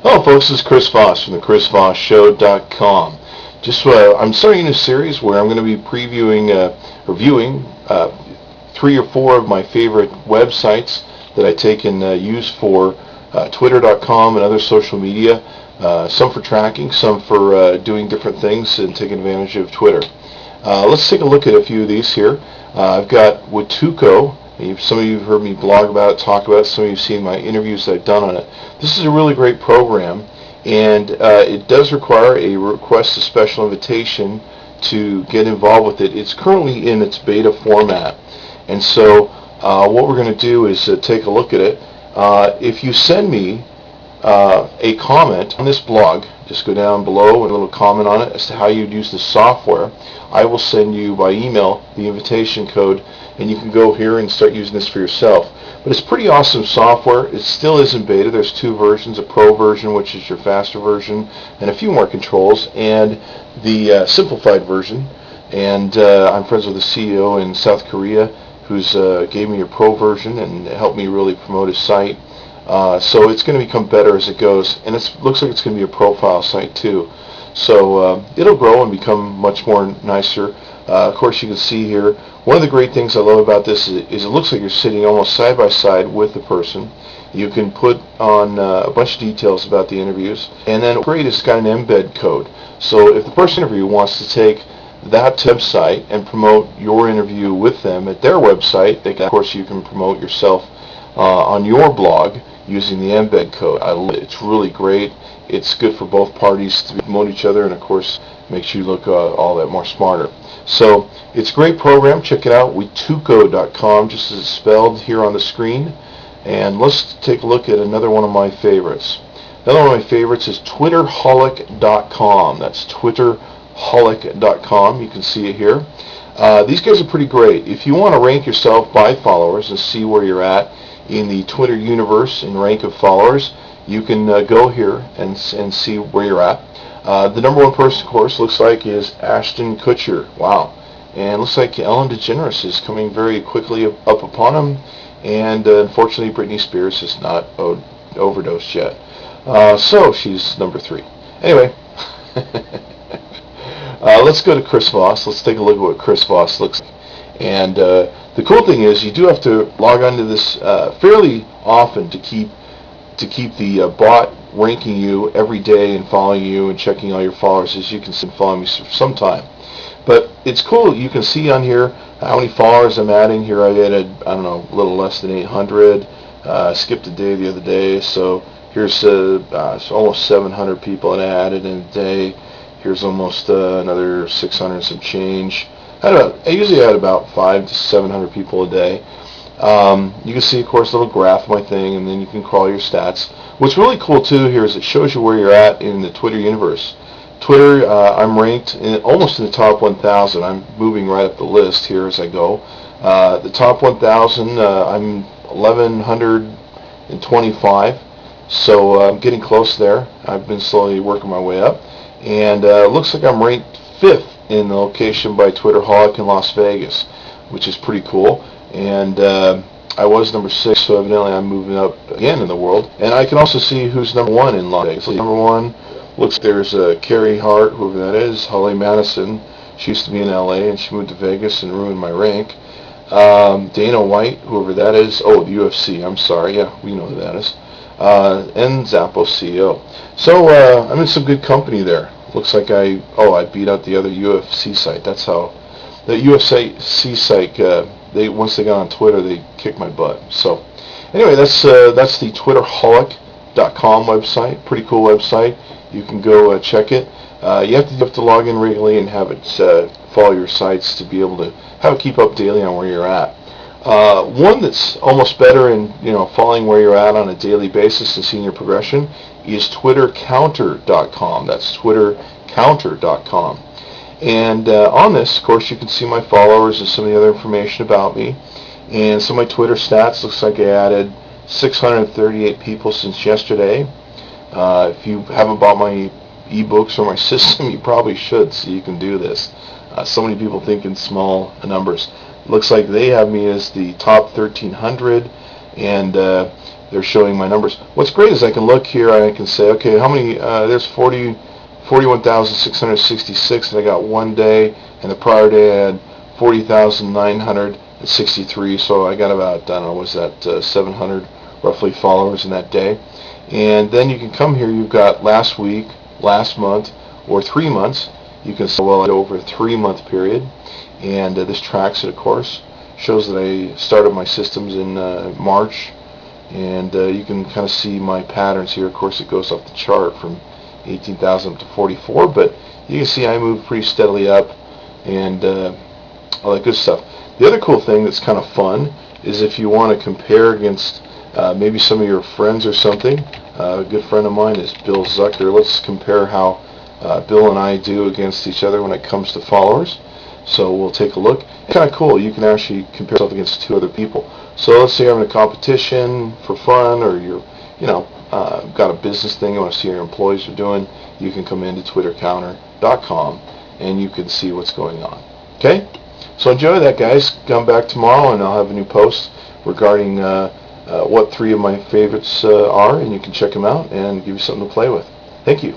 Hello folks, this is Chris Voss from the chrisvossshow.com. I'm starting a new series where I'm going to be reviewing 3 or 4 of my favorite websites that I take and use for twitter.com and other social media, some for tracking, some for doing different things and taking advantage of Twitter. Let's take a look at a few of these here. I've got Watuco. Some of you have heard me blog about it, talk about it. Some of you have seen my interviews that I've done on it. This is a really great program, and it does require a request a special invitation to get involved with it. It's currently in its beta format, and so what we're going to do is take a look at it. If you send me a comment on this blog, just go down below with a little comment on it as to how you'd use the software. I will send you by email the invitation code, and you can go here and start using this for yourself. But it's pretty awesome software. It still is in beta. There's 2 versions, a pro version, which is your faster version, and a few more controls, and the simplified version. And I'm friends with the CEO in South Korea who's gave me a pro version and helped me really promote his site. So it's going to become better as it goes, and it looks like it's going to be a profile site too. So it'll grow and become much more nicer. Of course, you can see here, one of the great things I love about this is it looks like you're sitting almost side by side with the person. You can put on a bunch of details about the interviews, and then great, it's got an embed code. So if the person interview wants to take that website and promote your interview with them at their website, of course you can promote yourself on your blog using the embed code. It's really great. It's good for both parties to promote each other, and of course makes you look all that more smarter. So it's a great program. Check it out, watuco.com, just as it's spelled here on the screen. And let's take a look at another one of my favorites. Another one of my favorites is twitterholic.com. That's twitterholic.com. You can see it here. These guys are pretty great. If you want to rank yourself by followers and see where you're at in the Twitter universe in rank of followers, you can go here and see where you're at. The number 1 person, of course, looks like is Ashton Kutcher. Wow. And looks like Ellen DeGeneres is coming very quickly up upon him. And unfortunately, Britney Spears has not overdosed yet. So she's number 3. Anyway, let's go to Chris Voss. Let's take a look at what Chris Voss looks like. And the cool thing is you do have to log on to this fairly often to keep the bot ranking you every day and following you and checking all your followers. As you can see, follow me for some time. But it's cool. You can see on here how many followers I'm adding. Here I added, I don't know, a little less than 800. Skipped a day the other day. So here's almost 700 people that I added in a day. Here's almost another 600 and some change. I usually add about 500 to 700 people a day. You can see, of course, a little graph of my thing, and then you can crawl your stats. What's really cool, too, here is it shows you where you're at in the Twitter universe. Twitter, I'm ranked almost in the top 1,000. I'm moving right up the list here as I go. The top 1,000, I'm 1,125, so I'm getting close there. I've been slowly working my way up, and it looks like I'm ranked 5th in the location by Twitterholic in Las Vegas, which is pretty cool. And I was number 6, so evidently I'm moving up again in the world. And I can also see who's number 1 in Las Vegas. Number 1 looks there's Carrie Hart, whoever that is, Holly Madison. She used to be in LA and she moved to Vegas and ruined my rank. Dana White, whoever that is. Oh, the UFC. I'm sorry. Yeah, we know who that is. And Zappos CEO. So I'm in some good company there. Looks like I beat out the other UFC site. That's how the UFC site. Once they got on Twitter, they kicked my butt. So anyway, that's the twitterholic.com website. Pretty cool website. You can go check it. You have to log in regularly and have it follow your sites to be able to keep up daily on where you're at. One that's almost better in following where you're at on a daily basis and seeing your progression is twittercounter.com. That's twittercounter.com. And on this, of course, you can see my followers and some of the other information about me. And some of my Twitter stats. Looks like I added 638 people since yesterday. If you haven't bought my ebooks or my system, you probably should, so you can do this. So many people think in small numbers. Looks like they have me as the top 1,300, and they're showing my numbers. What's great is I can look here and I can say, okay, how many, there's 41,666, and I got one day, and the prior day I had 40,963, so I got about, I don't know, was that 700 roughly followers in that day. And then you can come here, you've got last week, last month, or 3 months. You can say, well, over a 3-month period, and this tracks it, of course. Shows that I started my systems in March, and you can kind of see my patterns here. Of course, it goes up the chart from 18,000 up to 44, but you can see I move pretty steadily up, and all that good stuff. The other cool thing that's kind of fun is if you want to compare against maybe some of your friends or something. A good friend of mine is Bill Zucker. Let's compare how Bill and I do against each other when it comes to followers. So we'll take a look. It's kind of cool. You can actually compare yourself against 2 other people. So let's say you're having a competition for fun, or you're, got a business thing you want to see your employees are doing. You can come into twittercounter.com and you can see what's going on. Okay? So enjoy that, guys. Come back tomorrow and I'll have a new post regarding what 3 of my favorites are, and you can check them out and give you something to play with. Thank you.